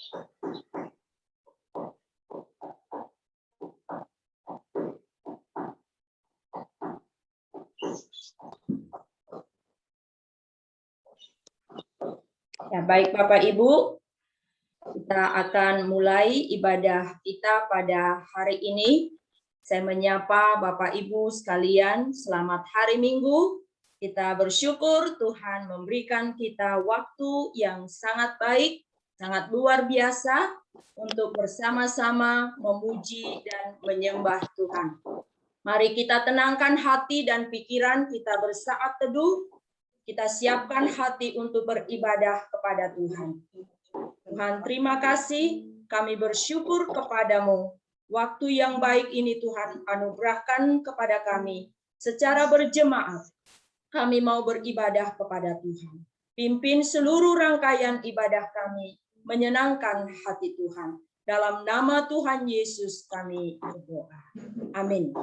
Ya, baik Bapak Ibu, kita akan mulai ibadah kita pada hari ini. Saya menyapa Bapak Ibu sekalian, selamat hari Minggu. Kita bersyukur Tuhan memberikan kita waktu yang sangat baik, sangat luar biasa untuk bersama-sama memuji dan menyembah Tuhan. Mari kita tenangkan hati dan pikiran kita bersaat teduh. Kita siapkan hati untuk beribadah kepada Tuhan. Tuhan, terima kasih. Kami bersyukur kepadamu. Waktu yang baik ini Tuhan anugerahkan kepada kami. Secara berjemaat, kami mau beribadah kepada Tuhan. Pimpin seluruh rangkaian ibadah kami, menyenangkan hati Tuhan. Dalam nama Tuhan Yesus kami berdoa. Amin.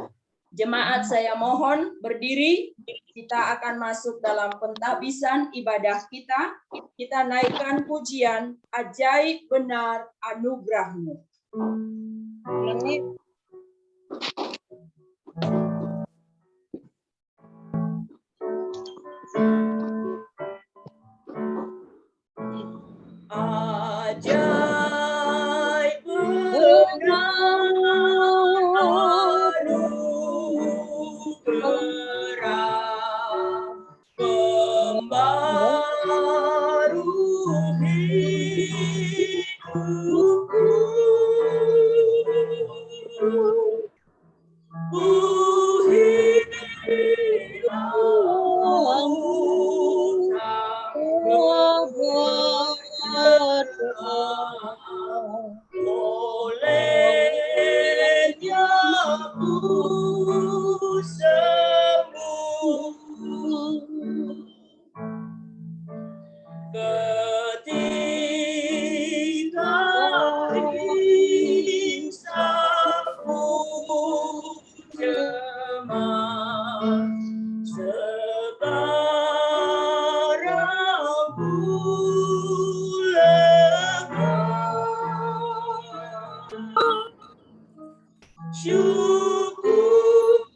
Jemaat saya mohon berdiri, kita akan masuk dalam pentahbisan ibadah kita. Kita naikkan pujian, ajaib benar anugerah-Mu. Ajaib benar pembaru hidupku, ku hilang olehnya ku sembuh. Ketika insafmu cemas, sekarang ku lega. Syukur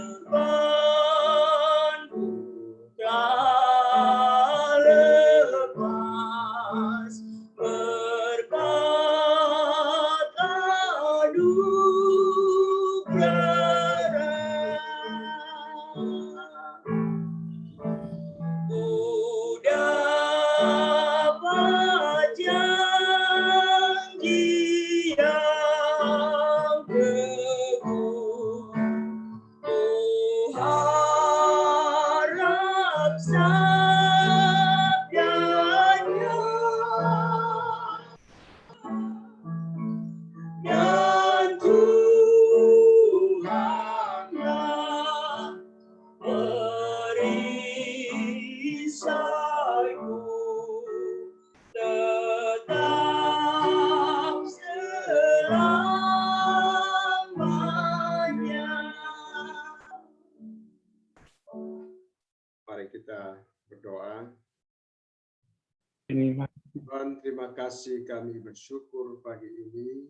Tuhanku telah lepas berkat anugerah. Ku dapat janji yang teguh, ku harap sabdanya, dan Tuhanlah perisaiku tetap selamanya. Mari kita berdoa. Tuhan, terima kasih, kami bersyukur pagi ini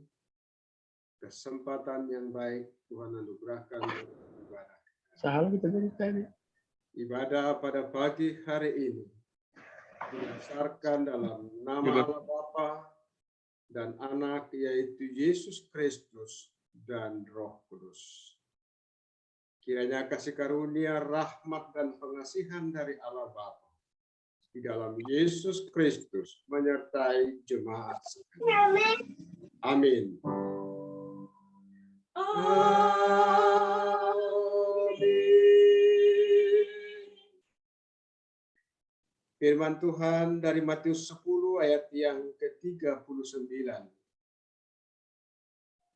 kesempatan yang baik Tuhan anugerahkan untuk ibadah. Ibadah pada pagi hari ini didasarkan dalam nama Allah Bapa dan Anak, yaitu Yesus Kristus dan Roh Kudus. Kiranya kasih karunia, rahmat, dan pengasihan dari Allah Bapa di dalam Yesus Kristus menyertai jemaat sekalian. Amin. Firman Tuhan dari Matius 10 ayat yang ke-39.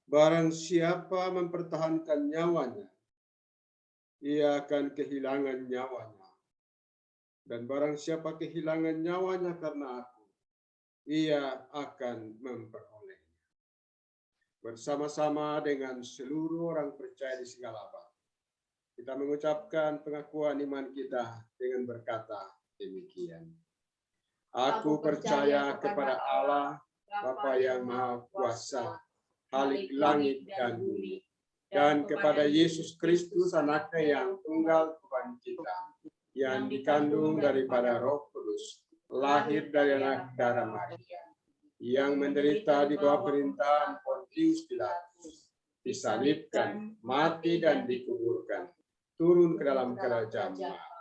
Barang siapa mempertahankan nyawanya, ia akan kehilangan nyawanya. Dan barang siapa kehilangan nyawanya karena aku, ia akan memperolehnya. Bersama-sama dengan seluruh orang percaya di segala abad, kita mengucapkan pengakuan iman kita dengan berkata demikian. Aku percaya kepada Allah, Bapa yang Maha Kuasa, Khalik langit dan bumi, dan kepada Yesus Kristus, Anaknya yang tunggal Tuhan kita, yang dikandung daripada Roh Kudus, lahir dari anak darah Maria, yang menderita di bawah pemerintahan Pontius Pilatus, disalibkan, mati dan dikuburkan, turun ke dalam kerajaan Allah.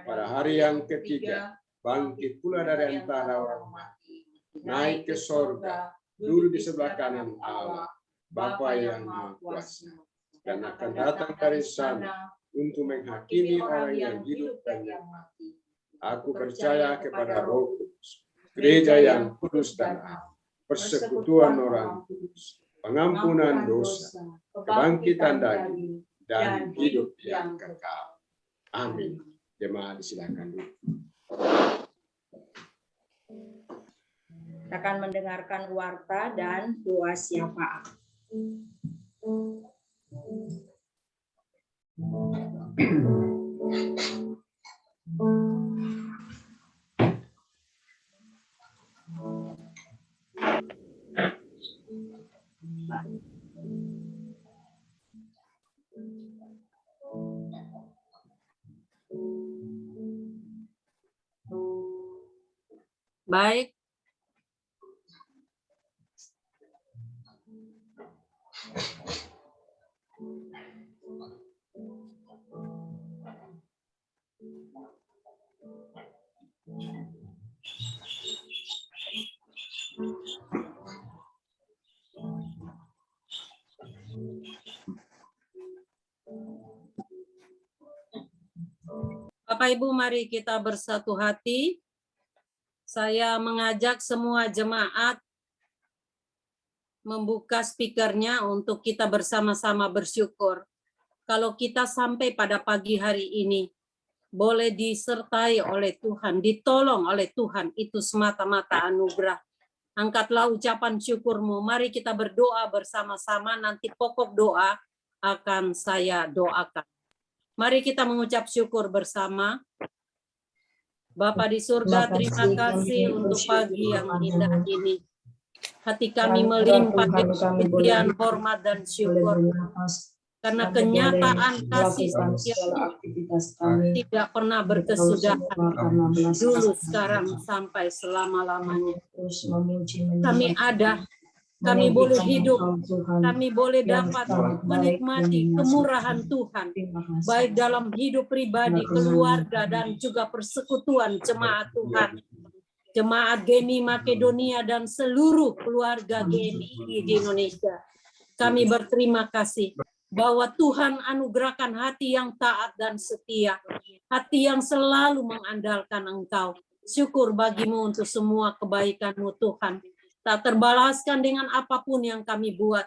Pada hari yang ketiga, bangkit pula dari antara orang mati, naik ke sorga, duduk di sebelah kanan Allah, Bapa yang Maha Kuasa, dan akan datang dari sana untuk menghakimi orang yang hidup dan yang mati. Aku percaya kepada Roh Kudus, gereja yang kudus dan am, persekutuan orang kudus, pengampunan dosa, kebangkitan daging, dan hidup yang kekal. Amin. Jemaat disilakan duduk. Kita akan mendengarkan warta dan doa syafaat. Baik. Bapak Ibu, mari kita bersatu hati. Saya mengajak semua jemaat membuka speakernya untuk kita bersama-sama bersyukur. Kalau kita sampai pada pagi hari ini, boleh disertai oleh Tuhan, ditolong oleh Tuhan, itu semata-mata anugerah. Angkatlah ucapan syukurmu, mari kita berdoa bersama-sama, nanti pokok doa akan saya doakan. Mari kita mengucap syukur bersama. Bapa di surga, terima kasih untuk pagi yang indah ini. Hati kami melimpah dengan pujian, hormat, dan syukur. Karena kenyataan kasih setia tidak pernah berkesudahan. Dulu, sekarang, sampai selama-lamanya. Kami ada, kami boleh hidup, kami boleh dapat menikmati kemurahan Tuhan, baik dalam hidup pribadi, keluarga, dan juga persekutuan jemaat Tuhan. Jemaat GMI Makedonia dan seluruh keluarga GMI di Indonesia. Kami berterima kasih bahwa Tuhan anugerahkan hati yang taat dan setia, hati yang selalu mengandalkan Engkau. Syukur bagimu untuk semua kebaikan-Mu Tuhan. Tak terbalaskan dengan apapun yang kami buat.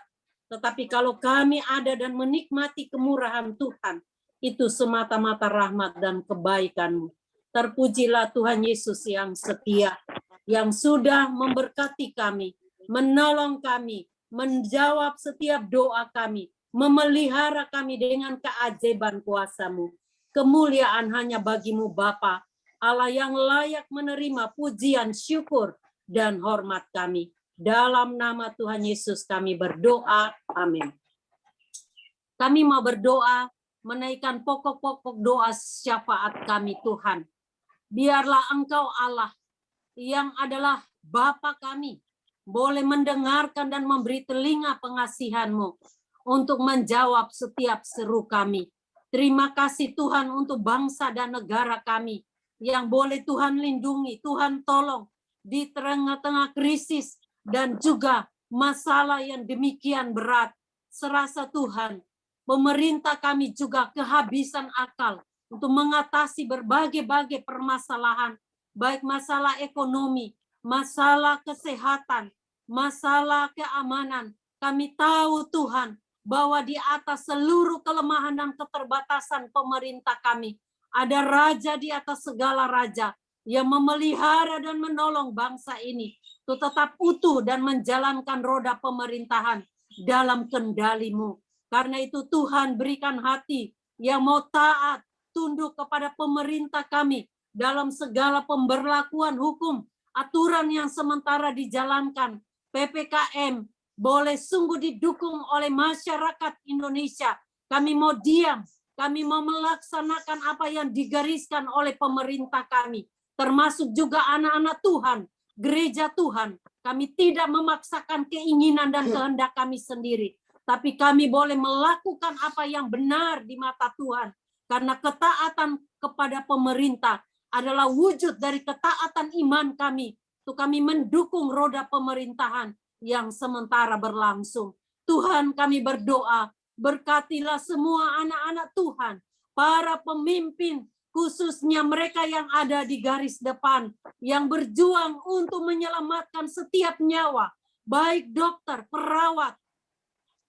Tetapi kalau kami ada dan menikmati kemurahan Tuhan, itu semata-mata rahmat dan kebaikan-Mu. Terpujilah Tuhan Yesus yang setia, yang sudah memberkati kami, menolong kami, menjawab setiap doa kami, memelihara kami dengan keajaiban kuasa-Mu. Kemuliaan hanya bagi-Mu Bapa, Allah yang layak menerima pujian, syukur, dan hormat kami. Dalam nama Tuhan Yesus kami berdoa. Amin. Kami mau berdoa, menaikkan pokok-pokok doa syafaat kami Tuhan. Biarlah Engkau Allah yang adalah Bapa kami, boleh mendengarkan dan memberi telinga pengasihan-Mu untuk menjawab setiap seru kami. Terima kasih Tuhan untuk bangsa dan negara kami yang boleh Tuhan lindungi, Tuhan tolong di tengah-tengah krisis dan juga masalah yang demikian berat. Serasa Tuhan, pemerintah kami juga kehabisan akal untuk mengatasi berbagai-bagai permasalahan, baik masalah ekonomi, masalah kesehatan, masalah keamanan. Kami tahu Tuhan, bahwa di atas seluruh kelemahan dan keterbatasan pemerintah kami, ada raja di atas segala raja yang memelihara dan menolong bangsa ini untuk tetap utuh dan menjalankan roda pemerintahan dalam kendali-Mu. Karena itu Tuhan berikan hati yang mau taat, tunduk kepada pemerintah kami dalam segala pemberlakuan hukum aturan yang sementara dijalankan, PPKM, boleh sungguh didukung oleh masyarakat Indonesia. Kami mau diam, kami mau melaksanakan apa yang digariskan oleh pemerintah kami, termasuk juga anak-anak Tuhan, gereja Tuhan. Kami tidak memaksakan keinginan dan kehendak kami sendiri, tapi kami boleh melakukan apa yang benar di mata Tuhan. Karena ketaatan kepada pemerintah adalah wujud dari ketaatan iman kami. Untuk kami mendukung roda pemerintahan yang sementara berlangsung. Tuhan, kami berdoa, berkatilah semua anak-anak Tuhan, para pemimpin, khususnya mereka yang ada di garis depan, yang berjuang untuk menyelamatkan setiap nyawa, baik dokter, perawat.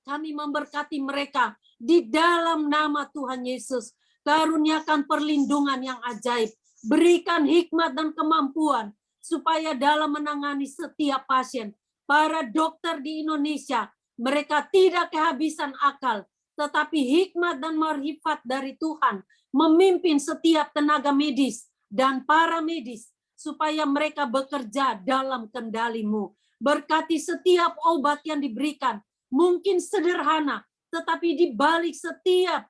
Kami memberkati mereka di dalam nama Tuhan Yesus. Karuniakan perlindungan yang ajaib. Berikan hikmat dan kemampuan supaya dalam menangani setiap pasien. Para dokter di Indonesia, mereka tidak kehabisan akal, tetapi hikmat dan marifat dari Tuhan memimpin setiap tenaga medis dan para medis supaya mereka bekerja dalam kendali-Mu. Berkati setiap obat yang diberikan, mungkin sederhana, tetapi di balik setiap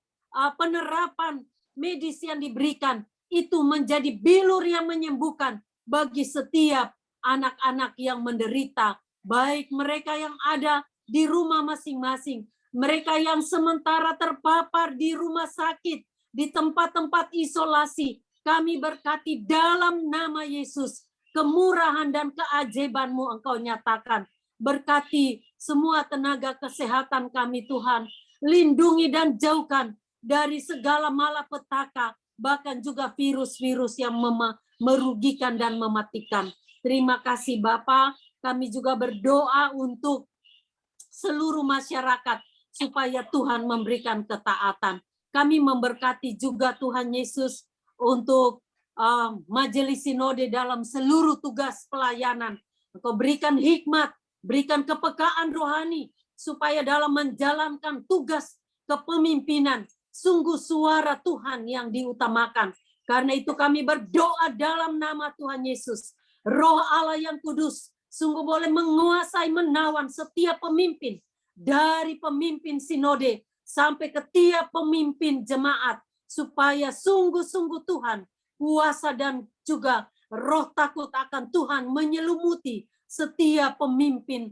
penerapan medis yang diberikan, itu menjadi bilur yang menyembuhkan bagi setiap anak-anak yang menderita, baik mereka yang ada di rumah masing-masing, mereka yang sementara terpapar di rumah sakit, di tempat-tempat isolasi. Kami berkati dalam nama Yesus, kemurahan dan keajaiban-Mu Engkau nyatakan. Berkati semua tenaga kesehatan kami Tuhan, lindungi dan jauhkan dari segala malapetaka, bahkan juga virus-virus yang merugikan dan mematikan. Terima kasih Bapa. Kami juga berdoa untuk seluruh masyarakat supaya Tuhan memberikan ketaatan. Kami memberkati juga Tuhan Yesus untuk majelis sinode dalam seluruh tugas pelayanan. Engkau berikan hikmat, berikan kepekaan rohani supaya dalam menjalankan tugas kepemimpinan sungguh suara Tuhan yang diutamakan. Karena itu kami berdoa dalam nama Tuhan Yesus. Roh Allah yang kudus sungguh boleh menguasai, menawan setiap pemimpin. Dari pemimpin sinode sampai ke tiap pemimpin jemaat. Supaya sungguh-sungguh Tuhan kuasa dan juga roh takut akan Tuhan menyelumuti setiap pemimpin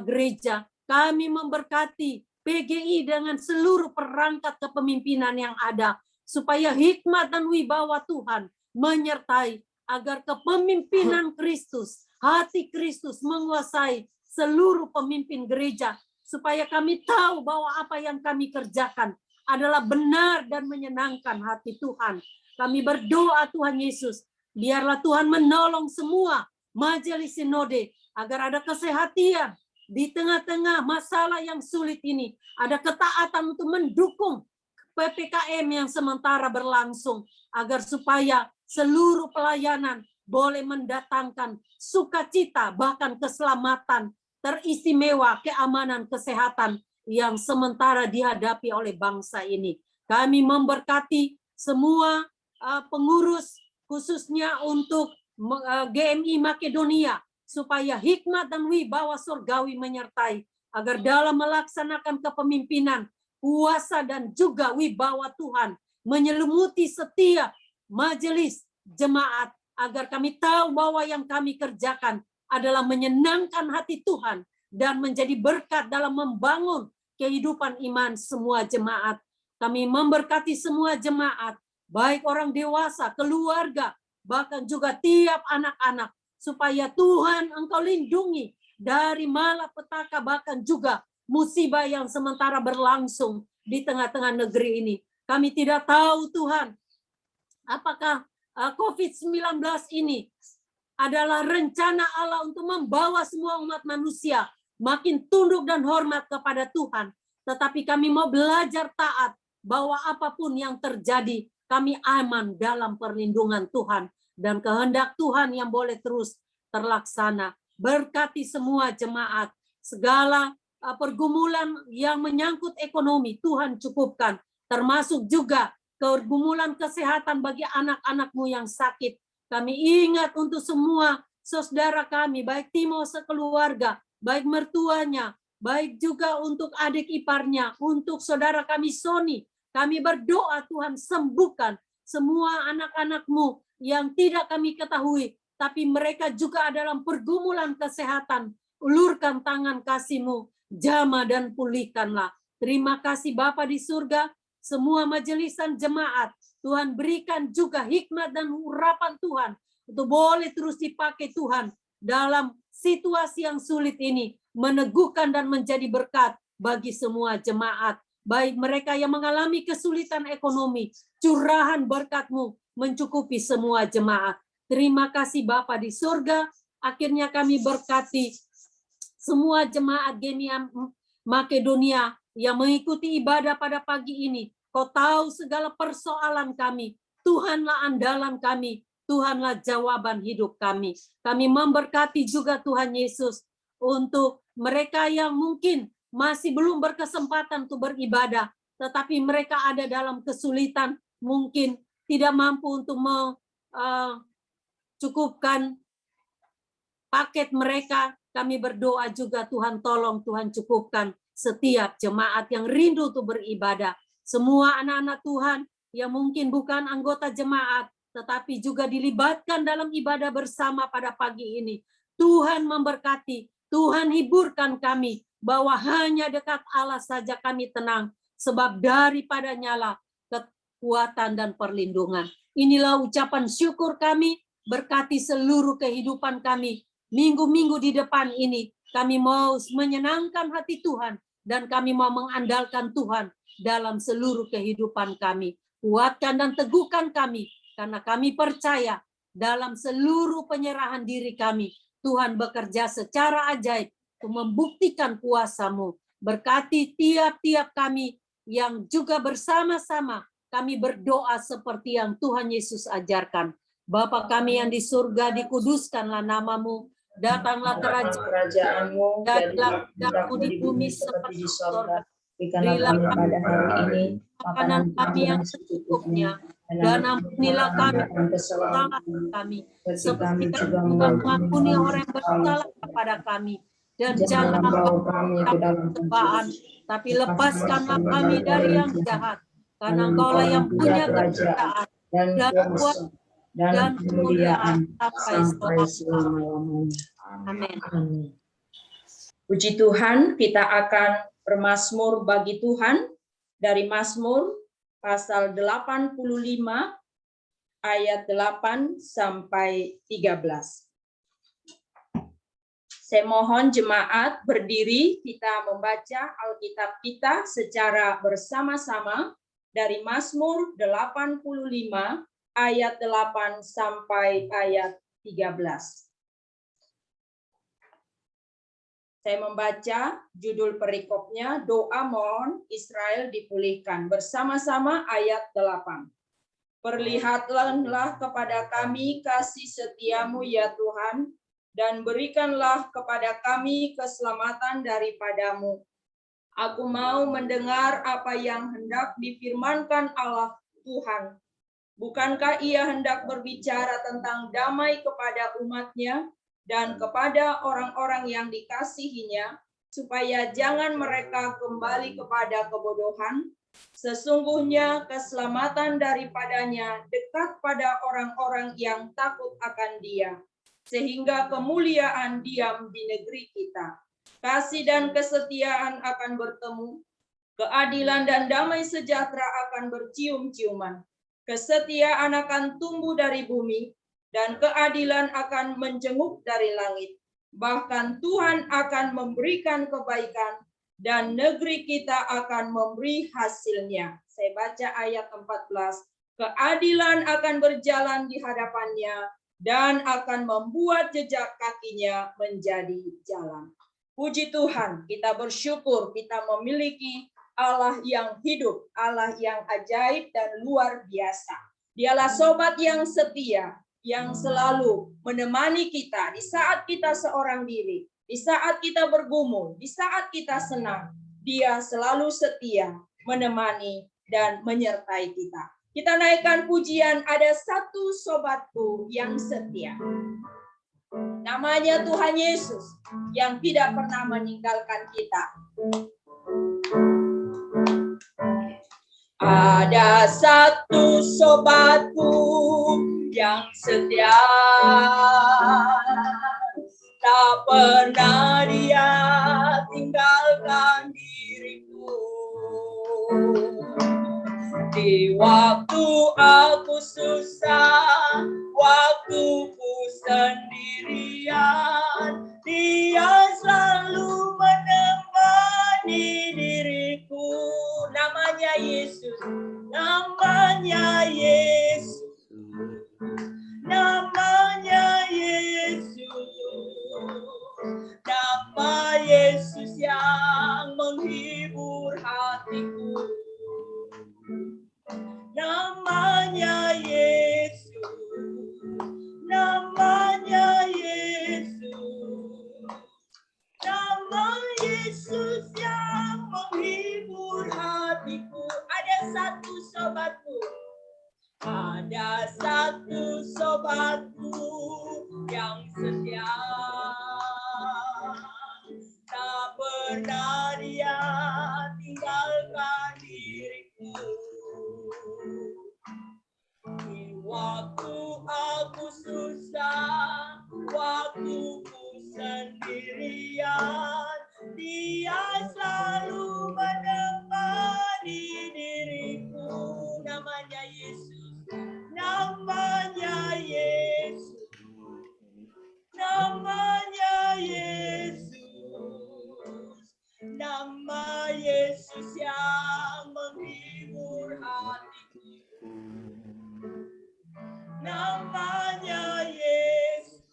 gereja. Kami memberkati PGI dengan seluruh perangkat kepemimpinan yang ada, supaya hikmat dan wibawa Tuhan menyertai agar kepemimpinan Kristus, hati Kristus menguasai seluruh pemimpin gereja, supaya kami tahu bahwa apa yang kami kerjakan adalah benar dan menyenangkan hati Tuhan. Kami berdoa Tuhan Yesus, biarlah Tuhan menolong semua majelis sinode agar ada kesehatan di tengah-tengah masalah yang sulit ini, ada ketaatan untuk mendukung PPKM yang sementara berlangsung, agar supaya seluruh pelayanan boleh mendatangkan sukacita, bahkan keselamatan teristimewa, keamanan, kesehatan yang sementara dihadapi oleh bangsa ini. Kami memberkati semua pengurus, khususnya untuk GMI Makedonia, supaya hikmat dan wibawa surgawi menyertai, agar dalam melaksanakan kepemimpinan, kuasa dan juga wibawa Tuhan menyelimuti setiap majelis jemaat, agar kami tahu bahwa yang kami kerjakan adalah menyenangkan hati Tuhan dan menjadi berkat dalam membangun kehidupan iman semua jemaat. Kami memberkati semua jemaat, baik orang dewasa, keluarga, bahkan juga tiap anak-anak, supaya Tuhan Engkau lindungi dari malapetaka, bahkan juga musibah yang sementara berlangsung di tengah-tengah negeri ini. Kami tidak tahu Tuhan, apakah COVID-19 ini adalah rencana Allah untuk membawa semua umat manusia makin tunduk dan hormat kepada Tuhan. Tetapi kami mau belajar taat, bahwa apapun yang terjadi, kami aman dalam perlindungan Tuhan. Dan kehendak Tuhan yang boleh terus terlaksana. Berkati semua jemaat, segala pergumulan yang menyangkut ekonomi, Tuhan cukupkan. Termasuk juga pergumulan kesehatan bagi anak-anak-Mu yang sakit. Kami ingat untuk semua saudara kami, baik Timo sekeluarga, baik mertuanya, baik juga untuk adik iparnya, untuk saudara kami Sony. Kami berdoa Tuhan, sembuhkan semua anak-anak-Mu yang tidak kami ketahui, tapi mereka juga dalam pergumulan kesehatan. Ulurkan tangan kasih-Mu, jamah dan pulihkanlah. Terima kasih Bapa di surga, semua majelisan jemaat, Tuhan berikan juga hikmat dan urapan Tuhan, untuk boleh terus dipakai Tuhan dalam situasi yang sulit ini, meneguhkan dan menjadi berkat bagi semua jemaat. Baik mereka yang mengalami kesulitan ekonomi, curahan berkat-Mu mencukupi semua jemaat. Terima kasih Bapa di surga, akhirnya kami berkati semua jemaat Gemia Makedonia yang mengikuti ibadah pada pagi ini. Kau tahu segala persoalan kami. Tuhanlah andalan kami. Tuhanlah jawaban hidup kami. Kami memberkati juga Tuhan Yesus untuk mereka yang mungkin masih belum berkesempatan untuk beribadah, tetapi mereka ada dalam kesulitan, mungkin tidak mampu untuk mencukupkan paket mereka. Kami berdoa juga Tuhan tolong, Tuhan cukupkan setiap jemaat yang rindu untuk beribadah. Semua anak-anak Tuhan yang mungkin bukan anggota jemaat, tetapi juga dilibatkan dalam ibadah bersama pada pagi ini. Tuhan memberkati, Tuhan hiburkan kami, bahwa hanya dekat Allah saja kami tenang, sebab daripadanya lah kekuatan dan perlindungan. Inilah ucapan syukur kami, berkati seluruh kehidupan kami. Minggu-minggu di depan ini, kami mau menyenangkan hati Tuhan, dan kami mau mengandalkan Tuhan dalam seluruh kehidupan kami. Kuatkan dan teguhkan kami, karena kami percaya dalam seluruh penyerahan diri kami, Tuhan bekerja secara ajaib untuk membuktikan kuasa-Mu. Berkati tiap-tiap kami yang juga bersama-sama kami berdoa seperti yang Tuhan Yesus ajarkan. Bapa kami yang di surga, dikuduskanlah nama-Mu, datanglah kerajaan-Mu, jadilah jadilah kehendakmu di bumi seperti di sorga. Berikanlah kami pada hari ini makanan kami yang secukupnya, dan ampunilah kami kesalahan kami, seperti kami juga mengampuni orang yang bersalah kepada kami. Dan jangan bawa kami ke dalam cobaan, tapi lepaskanlah kami dari yang jahat, karena Engkaulah yang punya kerajaan dan kuasa dan kemuliaan sampai selama-lamanya. Amin. Puji Tuhan, kita akan bermazmur bagi Tuhan dari Mazmur pasal 85 ayat 8 sampai 13. Saya mohon jemaat berdiri, kita membaca Alkitab kita secara bersama-sama dari Mazmur 85 ayat 8 sampai ayat 13. Saya membaca judul perikopnya, doa mohon Israel dipulihkan. Bersama-sama ayat 8. Perlihatlah kepada kami kasih setiamu ya Tuhan, dan berikanlah kepada kami keselamatan daripadamu. Aku mau mendengar apa yang hendak difirmankan Allah Tuhan. Bukankah ia hendak berbicara tentang damai kepada umatnya, dan kepada orang-orang yang dikasihinya, supaya jangan mereka kembali kepada kebodohan? Sesungguhnya keselamatan daripadanya dekat pada orang-orang yang takut akan Dia, sehingga kemuliaan diam di negeri kita. Kasih dan kesetiaan akan bertemu, keadilan dan damai sejahtera akan bercium-ciuman. Kesetiaan akan tumbuh dari bumi, dan keadilan akan menjenguk dari langit. Bahkan Tuhan akan memberikan kebaikan, dan negeri kita akan memberi hasilnya. Saya baca ayat 14. Keadilan akan berjalan di hadapannya, dan akan membuat jejak kakinya menjadi jalan. Puji Tuhan, kita bersyukur kita memiliki Allah yang hidup, Allah yang ajaib dan luar biasa. Dialah sobat yang setia, yang selalu menemani kita di saat kita seorang diri, di saat kita bergumul, di saat kita senang. Dia selalu setia menemani dan menyertai kita. Kita naikkan pujian, ada satu sobatku yang setia. Namanya Tuhan Yesus yang tidak pernah meninggalkan kita. Ada satu sobatku yang setia, tak pernah dia tinggalkan diriku. Di waktu aku susah, waktuku sendirian, dia selalu menemani diriku. Namanya Yesus, namanya Yesus, namanya Yesus, nama Yesus yang menghibur hatiku. Namanya Yesus, namanya Yesus, nama Yesus yang menghibur hatiku. Ada satu sobatku, ada satu sobatku yang setia, tak pernah dia tinggalkan diriku. Di waktu aku susah, waktuku sendirian, dia selalu menemani diriku. Namanya Yesus, namanya Yesus, namanya Yesus, nama Yesus yang menghibur hatiku. Namanya Yesus,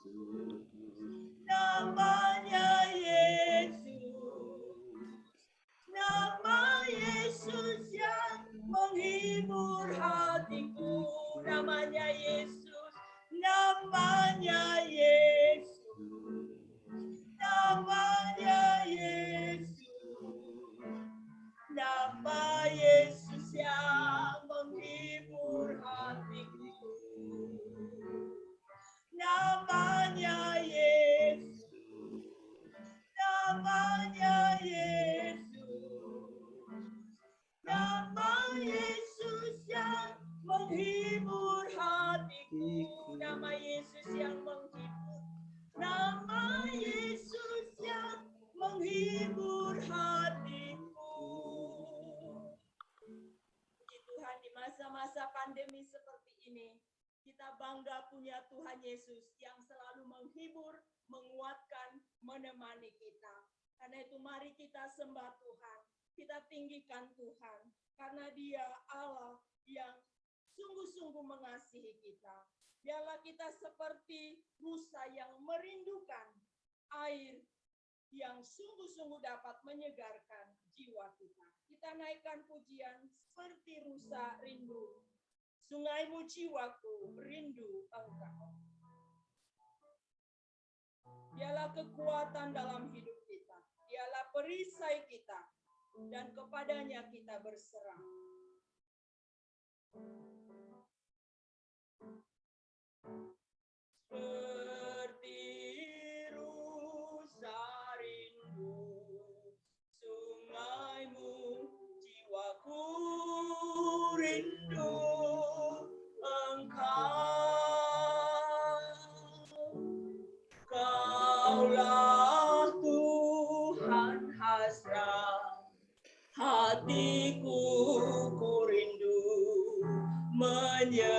namanya Yesus, nama Yesus yang menghibur hatiku. Namanya Yesus, namanya Yesus, namanya Yesus, nama Yesus yang menghibur hatiku. Namanya Yesus, namanya Yesus, nama Yesus yang menghibur hatiku. Nama Yesus yang menghibur, nama Yesus yang menghibur hatiku. Puji Tuhan, di masa-masa pandemi seperti ini, kita bangga punya Tuhan Yesus yang selalu menghibur, menguatkan, menemani kita. Karena itu mari kita sembah Tuhan, kita tinggikan Tuhan, karena Dia Allah yang sungguh-sungguh mengasihi kita. Biarlah kita seperti rusa yang merindukan air yang sungguh-sungguh dapat menyegarkan jiwa kita. Kita naikkan pujian seperti rusa rindu. Sungaimu jiwaku rindu Engkau. Dialah kekuatan dalam hidup kita. Dialah perisai kita. Dan kepadanya kita berserah. Seperti rusa rindu sungaimu, jiwaku rindu Engkau. Kaulah Tuhan hasrat hatiku, ku rindu menyembahmu.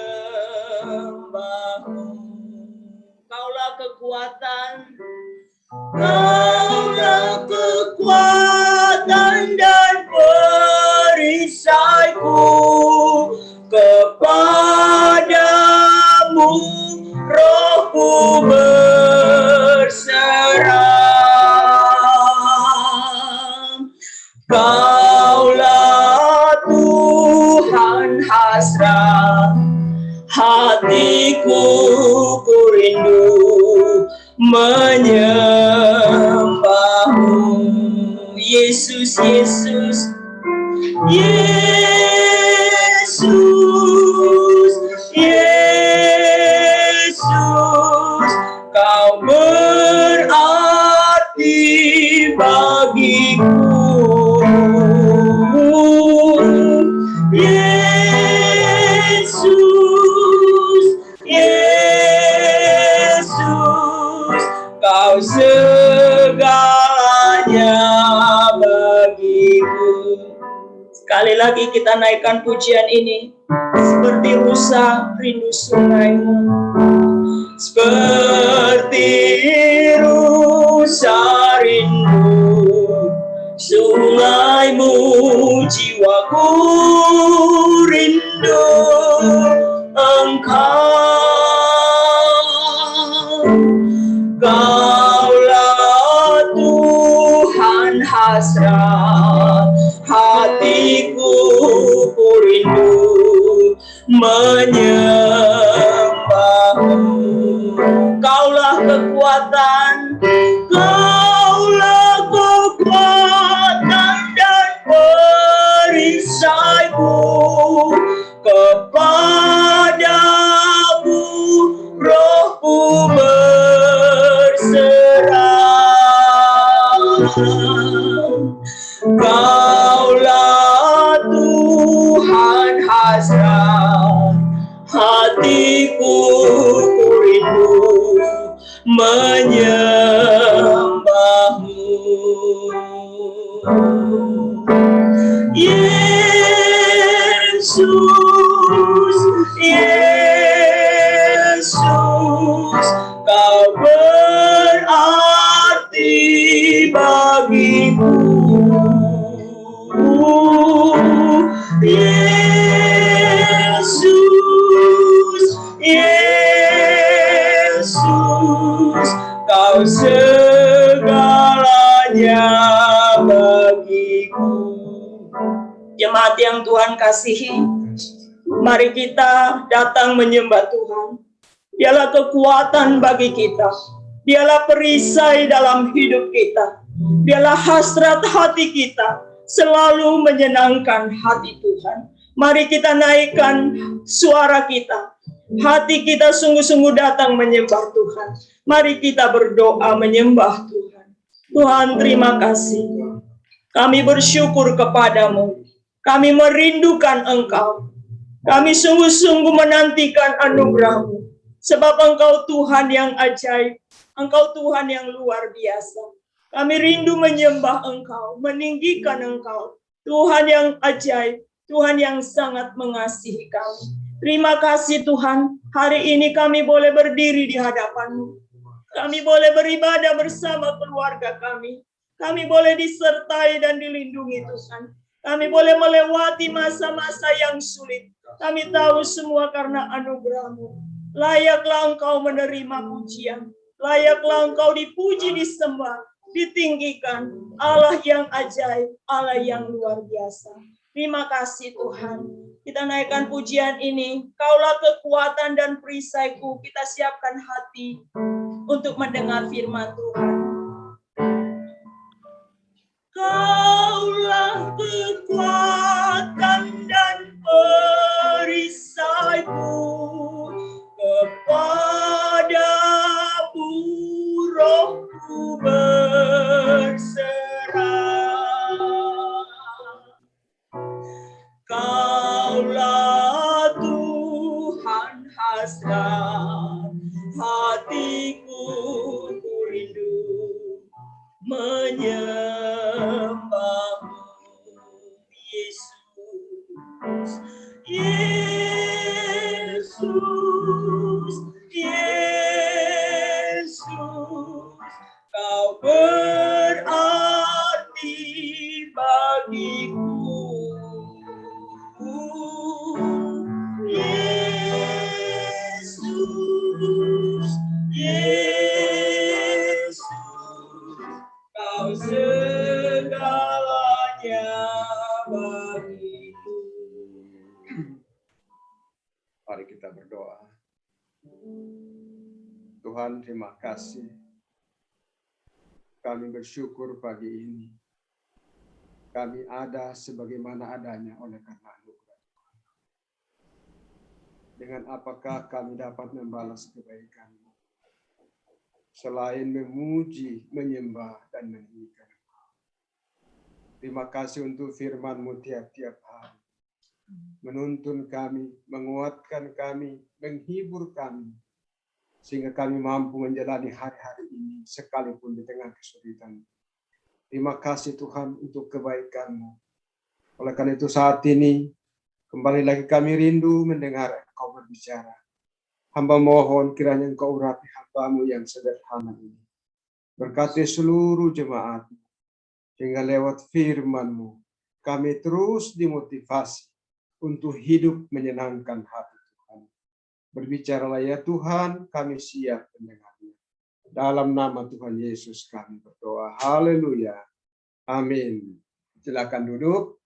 Kaulah kekuatan, Kaulah kekuatan dan perisaiku, kepadamu rohku berserah. Kaulah Tuhan hasrat hatiku, ku rindu menyembahmu. Yesus, Yesus, Yesus, Yesus, Kau Yesus, Yesus, Kau segalanya bagiku. Sekali lagi kita naikkan pujian ini. Seperti rusa rindu sungaimu, seperti rusa rindu sungaimu, jiwaku rindu Engkau. Kaulah Tuhan hasrat hatiku, ku rindu menyembahmu. Kaulah kekuatan, Kaulah kekuatan dan perisaiku. Kepadamu rohku berserah. Kaulah Tuhan hasrat hatiku, ku rindu menyembahmu. Yesus, Yesus, Kau berarti bagiku. Yesus, Yesus, Kau segalanya bagiku. Jemaat yang Tuhan kasihi, mari kita datang menyembah Tuhan. Dialah kekuatan bagi kita. Dialah perisai dalam hidup kita. Dialah hasrat hati kita, selalu menyenangkan hati Tuhan. Mari kita naikkan suara kita. Hati kita sungguh-sungguh datang menyembah Tuhan. Mari kita berdoa menyembah Tuhan. Tuhan, terima kasih. Kami bersyukur kepadamu. Kami merindukan Engkau. Kami sungguh-sungguh menantikan anugerah-Mu. Sebab Engkau Tuhan yang ajaib. Engkau Tuhan yang luar biasa. Kami rindu menyembah Engkau, meninggikan Engkau. Tuhan yang ajaib, Tuhan yang sangat mengasihi kami. Terima kasih Tuhan, hari ini kami boleh berdiri di hadapan-Mu. Kami boleh beribadah bersama keluarga kami. Kami boleh disertai dan dilindungi Tuhan. Kami boleh melewati masa-masa yang sulit. Kami tahu semua karena anugerah-Mu. Layaklah Engkau menerima pujian. Layaklah Engkau dipuji, disembah, ditinggikan. Allah yang ajaib, Allah yang luar biasa. Terima kasih Tuhan. Kita naikkan pujian ini. Kaulah kekuatan dan perisaiku. Kita siapkan hati untuk mendengar firman Tuhan. Kaulah kekuatan dan perisaiku. Kepadamu rohku berserah. Kaulah Tuhan hasrat hatiku, ku rindu menyembahmu. Yesus, Yesus, Yesus, Kau berarti bagiku. Yesus, Yesus, Kau segalanya bagiku. Mari kita berdoa. Tuhan, terima kasih. Kami bersyukur pagi ini. Kami ada sebagaimana adanya oleh karena anugerah Tuhan. Dengan apakah kami dapat membalas kebaikan-Mu? Selain memuji, menyembah, dan meninggikan Engkau. Terima kasih untuk firman-Mu tiap-tiap hari. menuntun kami, menguatkan kami, menghibur kami, sehingga kami mampu menjalani hari-hari ini sekalipun di tengah kesulitan. Terima kasih Tuhan untuk kebaikan-Mu. Oleh karena itu saat ini, kembali lagi kami rindu mendengar Engkau berbicara. Hamba mohon kiranya Engkau urapi hamba-Mu yang sederhana ini. Berkati seluruh jemaat, sehingga lewat firman-Mu, kami terus dimotivasi untuk hidup menyenangkan hati Tuhan. Berbicaralah ya Tuhan, kami siap mendengarnya. Dalam nama Tuhan Yesus kami berdoa. Haleluya. Amin. Silakan duduk.